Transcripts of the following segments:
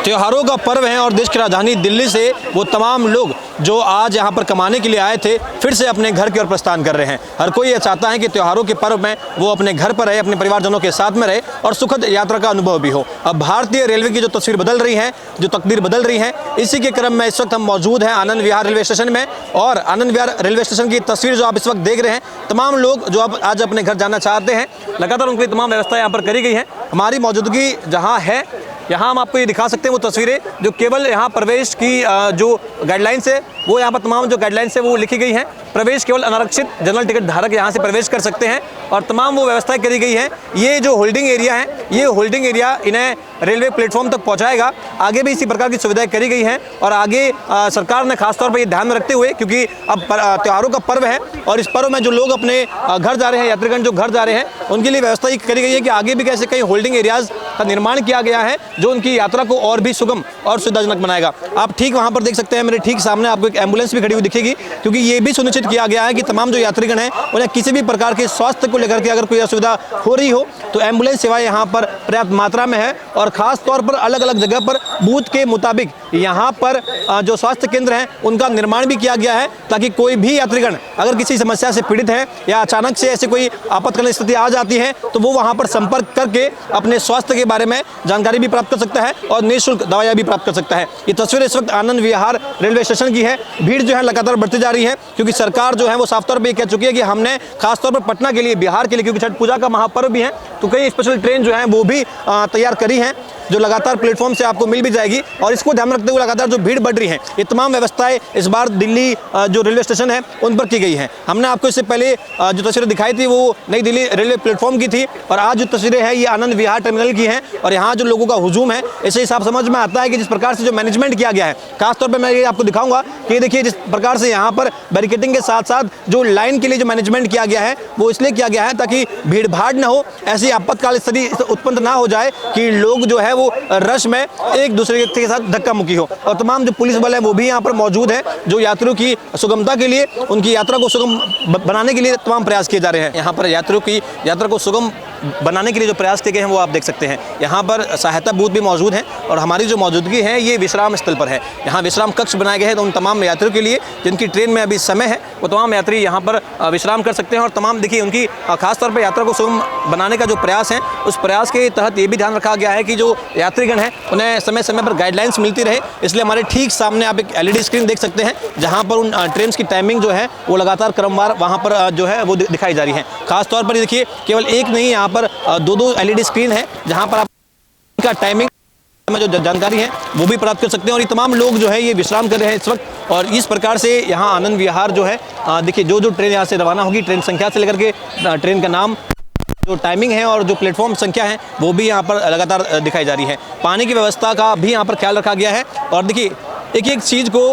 त्योहारों का पर्व है और देश की राजधानी दिल्ली से वो तमाम लोग जो आज यहाँ पर कमाने के लिए आए थे फिर से अपने घर की ओर प्रस्थान कर रहे हैं। हर कोई ये चाहता है कि त्योहारों के पर्व में वो अपने घर पर रहे, अपने परिवारजनों के साथ में रहे और सुखद यात्रा का अनुभव भी हो। अब भारतीय रेलवे की जो तस्वीर बदल रही है, जो तकदीर बदल रही है, इसी के क्रम में इस वक्त हम मौजूद हैं आनंद विहार रेलवे स्टेशन में। और आनंद विहार रेलवे स्टेशन की तस्वीर जो आप इस वक्त देख रहे हैं, तमाम लोग जो अब आज अपने घर जाना चाहते हैं, लगातार उनकी तमाम व्यवस्था यहाँ पर करी गई है। हमारी मौजूदगी जहाँ है यहाँ हम आपको ये दिखा सकते हैं वो तस्वीरें जो केवल यहाँ प्रवेश की जो गाइडलाइंस है वो यहाँ पर तमाम जो गाइडलाइंस है वो लिखी गई हैं। प्रवेश केवल अनारक्षित जनरल टिकट धारक यहाँ से प्रवेश कर सकते हैं और तमाम वो व्यवस्थाएं करी गई हैं। ये जो होल्डिंग एरिया है, ये होल्डिंग एरिया इन्हें रेलवे प्लेटफॉर्म तक पहुँचाएगा। आगे भी इसी प्रकार की सुविधाएं करी गई हैं और आगे सरकार ने खासतौर पर ये ध्यान में रखते हुए, क्योंकि अब त्योहारों का पर्व है और इस पर्व में जो लोग अपने घर जा रहे हैं, यात्रीगण जो घर जा रहे हैं, उनके लिए व्यवस्था ये करी गई है कि आगे भी कैसे कई होल्डिंग एरियाज का निर्माण किया गया है जो उनकी यात्रा को और भी सुगम और सुविधाजनक बनाएगा। आप ठीक वहाँ पर देख सकते हैं, मेरे ठीक सामने आपको एक एम्बुलेंस भी खड़ी हुई दिखेगी, क्योंकि ये भी सुनिश्चित किया गया है कि तमाम जो यात्रीगण हैं उन्हें किसी भी प्रकार के स्वास्थ्य को लेकर के अगर कोई असुविधा हो रही हो तो एम्बुलेंस सेवा यहाँ पर पर्याप्त मात्रा में है। और खास तौर पर अलग अलग जगह पर बूथ के मुताबिक यहाँ पर जो स्वास्थ्य केंद्र हैं उनका निर्माण भी किया गया है, ताकि कोई भी यात्रीगण अगर किसी समस्या से पीड़ित है या अचानक से ऐसी कोई आपातकालीन स्थिति आ जाती है तो वो वहाँ पर संपर्क करके अपने स्वास्थ्य के बारे में जानकारी भी प्राप्त कर सकता है और निःशुल्क दवाइयाँ भी प्राप्त कर सकता है। ये तस्वीर इस वक्त आनंद विहार रेलवे स्टेशन की है। भीड़ जो है लगातार बढ़ती जा रही है, क्योंकि सरकार जो है वो साफ तौर पर कह चुकी है कि हमने खासतौर पर पटना के लिए, बिहार के लिए, क्योंकि छठ पूजा का महापर्व भी है, तो कई स्पेशल ट्रेन जो है वो भी तैयार करी हैं जो लगातार प्लेटफॉर्म से आपको मिल भी जाएगी। और इसको ध्यान में रखते हुए लगातार जो भीड़ बढ़ रही है, ये तमाम व्यवस्थाएं इस बार दिल्ली जो रेलवे स्टेशन है उन पर की गई हैं। हमने आपको इससे पहले जो तस्वीरें दिखाई थी वो नई दिल्ली रेलवे प्लेटफॉर्म की थी और आज जो तस्वीरें हैं ये आनंद विहार टर्मिनल की हैं। और यहाँ जो लोगों का हुजूम है, इससे हिसाब समझ में आता है कि जिस प्रकार से जो मैनेजमेंट किया गया है, खासतौर पर मैं ये आपको दिखाऊंगा कि ये देखिए जिस प्रकार से यहाँ पर बैरिकेडिंग के साथ साथ जो लाइन के लिए जो मैनेजमेंट किया गया है वो इसलिए किया गया है ताकि भीड़ भाड़ न हो, ऐसी आपातकाल स्थिति उत्पन्न ना हो जाए कि लोग जो है वो रश में एक दूसरे के साथ धक्का मुक्की हो। और तमाम जो पुलिस बल है वो भी यहाँ पर मौजूद है जो यात्रियों की सुगमता के लिए, उनकी यात्रा को सुगम बनाने के लिए तमाम प्रयास किए जा रहे हैं। यहाँ पर यात्रियों की यात्रा को सुगम बनाने के लिए जो प्रयास किए गए हैं वो आप देख सकते हैं। यहाँ पर सहायता बूथ भी मौजूद हैं और हमारी जो मौजूदगी है ये विश्राम स्थल पर है। यहाँ विश्राम कक्ष बनाए गए हैं तो उन तमाम यात्रियों के लिए जिनकी ट्रेन में अभी समय है वो तमाम यात्री यहाँ पर विश्राम कर सकते हैं। और तमाम देखिए उनकी खासतौर पर यात्रा को सुगम बनाने का जो प्रयास है, उस प्रयास के तहत ये भी ध्यान रखा गया है कि जो यात्रीगण हैं उन्हें समय समय पर गाइडलाइंस मिलती रहे। इसलिए हमारे ठीक सामने आप एक LED स्क्रीन देख सकते हैं जहाँ पर उन ट्रेन की टाइमिंग जो है वो लगातार क्रमवार वहाँ पर जो है वो दिखाई जा रही है। खासतौर पर देखिए केवल एक नहीं, यहाँ पर दो LED स्क्रीन है जहाँ पर आप का टाइमिंग में जो जानकारी है वो भी प्राप्त कर सकते हैं। और ये तमाम लोग जो है ये विश्राम कर रहे हैं इस वक्त। और इस प्रकार से यहाँ आनंद विहार जो है देखिए जो ट्रेन यहाँ से रवाना होगी, ट्रेन संख्या से लेकर के ट्रेन का नाम, जो टाइमिंग है और जो प्लेटफॉर्म संख्या है वो भी यहाँ पर लगातार दिखाई जा रही है। पानी की व्यवस्था का भी यहाँ पर ख्याल रखा गया है और देखिए एक एक चीज़ को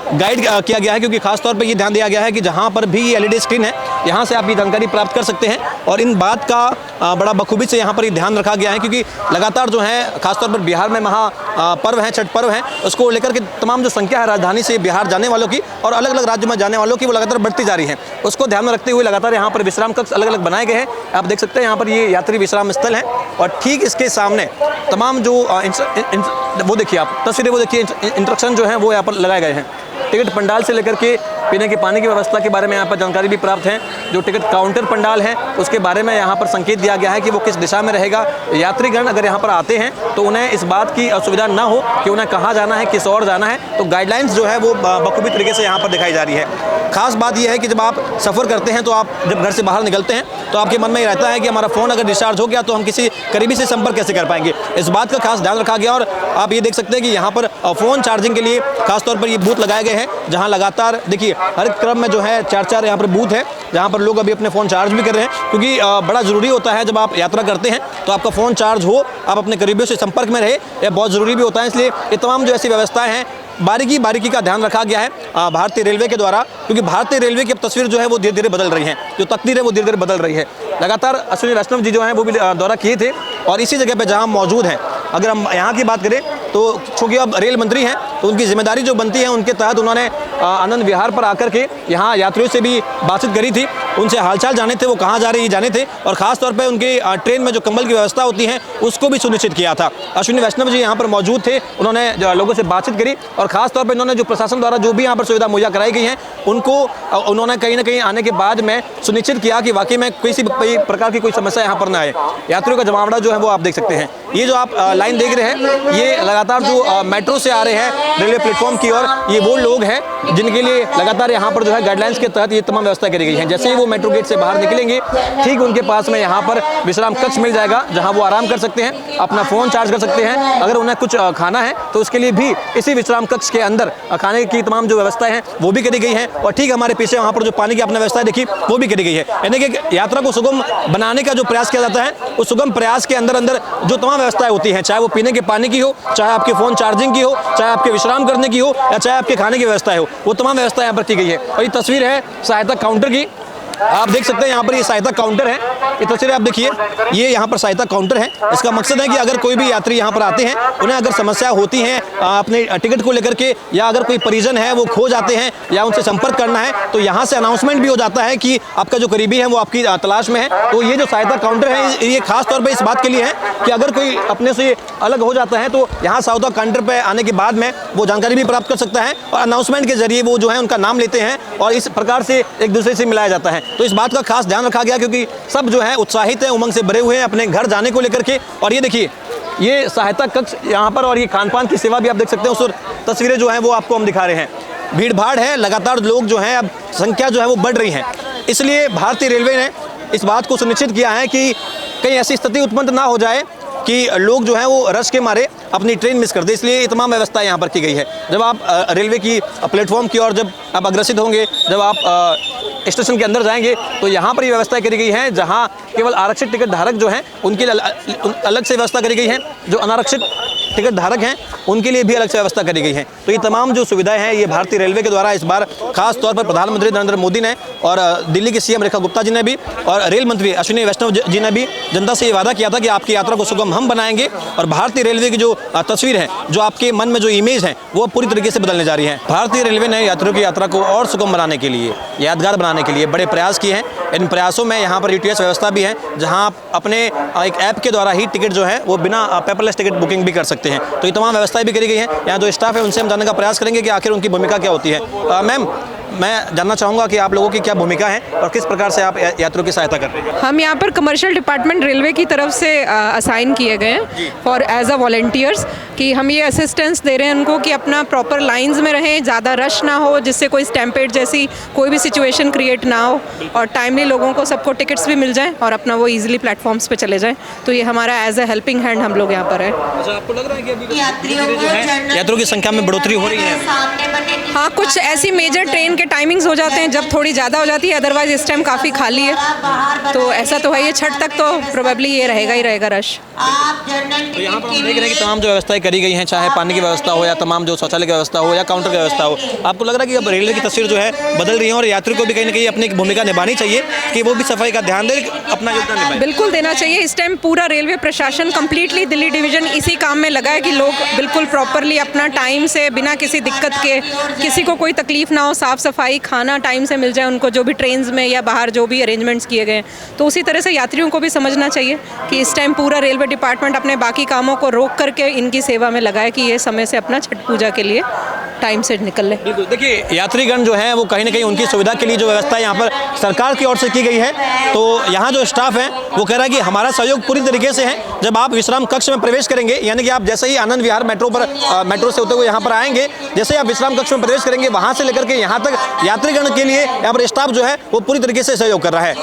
गाइड किया गया है, क्योंकि खासतौर पर ये ध्यान दिया गया है कि जहाँ पर भी ये LED स्क्रीन है यहाँ से आप ये जानकारी प्राप्त कर सकते हैं। और इन बात का बड़ा बखूबी से यहाँ पर ये ध्यान रखा गया है, क्योंकि लगातार जो है खासतौर पर बिहार में पर्व है, छठ पर्व है, उसको लेकर के तमाम जो संख्या है राजधानी से बिहार जाने वालों की और अलग अलग राज्यों में जाने वालों की वो लगातार बढ़ती जा रही है। उसको ध्यान में रखते हुए लगातार यहाँ पर विश्राम कक्ष अलग अलग बनाए गए हैं। आप देख सकते हैं यहाँ पर ये यात्री विश्राम स्थल है और ठीक इसके सामने तमाम जो वो देखिए आप तस्वीरें, वो देखिए इंस्ट्रक्शन जो है वो यहाँ पर लगाए गए हैं। टिकट पंडाल से लेकर के पीने के पानी की व्यवस्था के बारे में यहाँ पर जानकारी भी प्राप्त है। जो टिकट काउंटर पंडाल है उसके बारे में यहाँ पर संकेत दिया गया है कि वो किस दिशा में रहेगा। यात्रीगण अगर यहाँ पर आते हैं तो उन्हें इस बात की असुविधा ना हो कि उन्हें कहाँ जाना है, किस ओर जाना है, तो गाइडलाइंस जो है वो बखूबी तरीके से यहाँ पर दिखाई जा रही है। खास बात यह है कि जब आप सफ़र करते हैं तो आप जब घर से बाहर निकलते हैं तो आपके मन में ये रहता है कि हमारा फ़ोन अगर डिस्चार्ज हो गया तो हम किसी करीबी से संपर्क कैसे कर पाएंगे। इस बात का खास ध्यान रखा गया और आप ये देख सकते हैं कि यहाँ पर फ़ोन चार्जिंग के लिए खासतौर पर ये बूथ लगाए गए हैं, जहाँ लगातार देखिए हर क्रम में जो है 4-4 यहाँ पर बूथ है जहाँ पर लोग अभी अपने फ़ोन चार्ज भी कर रहे हैं, क्योंकि बड़ा ज़रूरी होता है जब आप यात्रा करते हैं तो आपका फ़ोन चार्ज हो, आप अपने करीबियों से संपर्क में रहे, यह बहुत ज़रूरी भी होता है। इसलिए ये तमाम जो ऐसी व्यवस्थाएं हैं बारीकी का ध्यान रखा गया है भारतीय रेलवे के द्वारा, क्योंकि भारतीय रेलवे की अब तस्वीर जो है वो धीरे धीरे बदल रही है, जो तकदीर है वो धीरे धीरे बदल रही है। लगातार अश्विनी वैष्णव जी जो हैं वो भी दौरा किए थे और इसी जगह पे जहाँ मौजूद हैं, अगर हम यहाँ की बात करें तो चूँकि अब रेल मंत्री हैं तो उनकी जिम्मेदारी जो बनती है उनके तहत उन्होंने आनंद विहार पर आकर के यहाँ यात्रियों से भी बातचीत करी थी उनसे हालचाल जाने थे, वो कहाँ जा रहे हैं जाने थे, और खास तौर पे उनकी ट्रेन में जो कंबल की व्यवस्था होती है उसको भी सुनिश्चित किया था। अश्विनी वैष्णव जी यहाँ पर मौजूद थे, उन्होंने लोगों से बातचीत करी और खास तौर पर इन्होंने जो प्रशासन द्वारा जो भी यहाँ पर सुविधा मुहैया कराई गई है उनको उन्होंने कहीं ना कहीं आने के बाद में सुनिश्चित किया कि वाकई में किसी प्रकार की कोई समस्या यहाँ पर ना आए। यात्रियों का जमावड़ा जो है वो आप देख सकते हैं। ये जो आप लाइन देख रहे हैं ये लगातार जो मेट्रो से आ रहे हैं रेलवे प्लेटफॉर्म की ओर, ये वो लोग हैं जिनके लिए लगातार यहाँ पर जो है गाइडलाइंस के तहत ये तमाम व्यवस्था करी गई है। जैसे ही वो मेट्रो गेट से बाहर निकलेंगे ठीक उनके पास में यहाँ पर विश्राम कक्ष मिल जाएगा जहाँ वो आराम कर सकते हैं, अपना फ़ोन चार्ज कर सकते हैं। अगर उन्हें कुछ खाना है तो उसके लिए भी इसी विश्राम कक्ष के अंदर खाने की तमाम जो व्यवस्थाएं हैं वो भी करी गई हैं। और ठीक हमारे पीछे वहाँ पर जो पानी की आपने व्यवस्था देखी वो भी करी गई है। यानी कि यात्रा को सुगम बनाने का जो प्रयास किया जाता है उस सुगम प्रयास के अंदर अंदर जो तमाम व्यवस्थाएं होती हैं, चाहे वो पीने के पानी की हो, चाहे आपके फ़ोन चार्जिंग की हो, चाहे आपके विश्राम करने की हो, या चाहे आपके खाने की व्यवस्था हो, वो तमाम व्यवस्था यहाँ पर की गई है। और ये तस्वीर है सहायता काउंटर की, आप देख सकते हैं यहाँ पर ये सहायता काउंटर है। ये तस्वीर आप देखिए, ये यहाँ पर सहायता काउंटर है। इसका मकसद है कि अगर कोई भी यात्री यहाँ पर आते हैं, उन्हें अगर समस्या होती है अपने टिकट को लेकर के, या अगर कोई परिजन है वो खो जाते हैं या उनसे संपर्क करना है, तो यहाँ से अनाउंसमेंट भी हो जाता है कि आपका जो करीबी है वो आपकी तलाश में है। तो ये जो सहायता काउंटर है ये खास तौर पर इस बात के लिए है कि अगर कोई अपने से अलग हो जाता है तो यहाँ सहायता काउंटर पर आने के बाद में वो जानकारी भी प्राप्त कर सकता है और अनाउंसमेंट के जरिए वो जो है उनका नाम लेते हैं और इस प्रकार से एक दूसरे से मिलाया जाता है। तो इस बात का खास ध्यान रखा गया क्योंकि सब जो है उत्साहित हैं, उमंग से भरे हुए हैं अपने घर जाने को लेकर के। और ये देखिए ये सहायता कक्ष यहाँ पर, और ये खान पान की सेवा भी आप देख सकते हैं। उस तस्वीरें जो हैं वो आपको हम दिखा रहे हैं। भीड़ भाड़ है, लगातार लोग जो हैं अब संख्या जो है वो बढ़ रही है, इसलिए भारतीय रेलवे ने इस बात को सुनिश्चित किया है कि कहीं ऐसी स्थिति उत्पन्न ना हो जाए कि लोग जो हैं वो रश के मारे अपनी ट्रेन मिस कर दे। इसलिए ये तमाम व्यवस्था यहाँ पर की गई है। जब आप रेलवे की प्लेटफॉर्म की ओर जब आप अग्रसित होंगे, जब आप स्टेशन के अंदर जाएंगे तो यहाँ पर ये व्यवस्था करी गई है जहाँ केवल आरक्षित टिकट धारक जो हैं उनके लिए अलग से व्यवस्था करी गई है, जो अनारक्षित टिकट धारक हैं उनके लिए भी अलग से व्यवस्था करी गई है। तो ये तमाम जो सुविधाएं हैं ये भारतीय रेलवे के द्वारा इस बार खास तौर पर प्रधानमंत्री नरेंद्र मोदी ने और दिल्ली की सीएम रेखा गुप्ता जी ने भी और रेल मंत्री अश्विनी वैष्णव जी ने भी जनता से ये वादा किया था कि आपकी यात्रा को सुगम हम बनाएंगे। और भारतीय रेलवे की जो तस्वीर है, जो आपके मन में जो इमेज है वो पूरी तरीके से बदलने जा रही है। भारतीय रेलवे ने यात्रियों की यात्रा को और सुगम बनाने के लिए, यादगार बनाने के लिए बड़े प्रयास किए हैं। इन प्रयासों में यहाँ पर यूटीएस व्यवस्था भी है जहाँ आप अपने एक ऐप के द्वारा ही टिकट जो है वो बिना पेपरलेस टिकट बुकिंग भी कर सकते हैं। तो ये तमाम व्यवस्थाएं भी करी गई हैं। यहाँ जो स्टाफ है उनसे हम जानने का प्रयास करेंगे कि आखिर उनकी भूमिका क्या होती है। मैम, मैं जानना चाहूँगा कि आप लोगों की क्या भूमिका है और किस प्रकार से आप यात्रियों की सहायता कर रहे हैं। हम यहाँ पर कमर्शियल डिपार्टमेंट रेलवे की तरफ से असाइन किए गए हैं फॉर एज अ वॉलंटियर्स, कि हम ये असिस्टेंस दे रहे हैं उनको कि अपना प्रॉपर लाइंस में रहें, ज़्यादा रश ना हो जिससे कोई स्टैम्पेड जैसी कोई भी सिचुएशन क्रिएट ना हो, और टाइमली लोगों को सबको टिकट्स भी मिल जाएं और अपना वो ईजिली प्लेटफॉर्म्स पे चले जाएं। तो ये हमारा एज अ हेल्पिंग हैंड हम लोग यहाँ पर है। आपको लग रहा है कि अभी यात्रियों की संख्या में बढ़ोतरी हो रही है? हाँ, कुछ ऐसी मेजर ट्रेन के टाइमिंग्स हो जाते हैं जब थोड़ी ज़्यादा हो जाती है, अदरवाइज इस टाइम काफ़ी खाली है। तो ऐसा तो है, ये छठ तक तो प्रोबेबली ये रहेगा ही रहेगा रश। तो यहाँ पर हम देख रहे हैं कि तमाम जो व्यवस्थाएं करी गई हैं, चाहे पानी की व्यवस्था हो या तमाम जो शौचालय की व्यवस्था हो या काउंटर की व्यवस्था हो। आपको लग रहा है कि अब रेलवे की तस्वीर जो है बदल रही है और यात्री को भी कहीं ना कहीं अपनी भूमिका निभानी चाहिए कि वो भी सफाई का ध्यान दे, अपना योगदान निभाए? बिल्कुल देना चाहिए। इस टाइम पूरा रेलवे प्रशासन कंप्लीटली दिल्ली डिवीजन इसी काम में लगा है कि लोग बिल्कुल प्रॉपरली अपना टाइम से, बिना किसी दिक्कत के, किसी को कोई तकलीफ ना हो, साफ़ सफाई, खाना टाइम से मिल जाए उनको, जो भी ट्रेन्स में या बाहर जो भी अरेंजमेंट्स किए गए। तो उसी तरह से यात्रियों को भी समझना चाहिए कि इस टाइम पूरा रेलवे डिपार्टमेंट अपने बाकी कामों को रोक करके इनकी सेवा में लगा है कि ये समय से अपना छठ पूजा के लिए टाइम से निकल ले। बिल्कुल, देखिए यात्रीगण जो हैं वो कहीं ना कहीं उनकी सुविधा के लिए जो व्यवस्था यहाँ पर सरकार की ओर से की गई है, तो यहाँ जो स्टाफ है वो कह रहा है कि हमारा सहयोग पूरी तरीके से है। जब आप विश्राम कक्ष में प्रवेश करेंगे, यानी कि आप जैसे ही आनंद विहार मेट्रो से होते हुए यहाँ पर आएंगे, जैसे ही आप विश्राम कक्ष में प्रवेश करेंगे, वहाँ से लेकर के यहाँ तक यात्रीगण के लिए यहाँ पर स्टाफ जो है वो पूरी तरीके से सहयोग कर रहा है।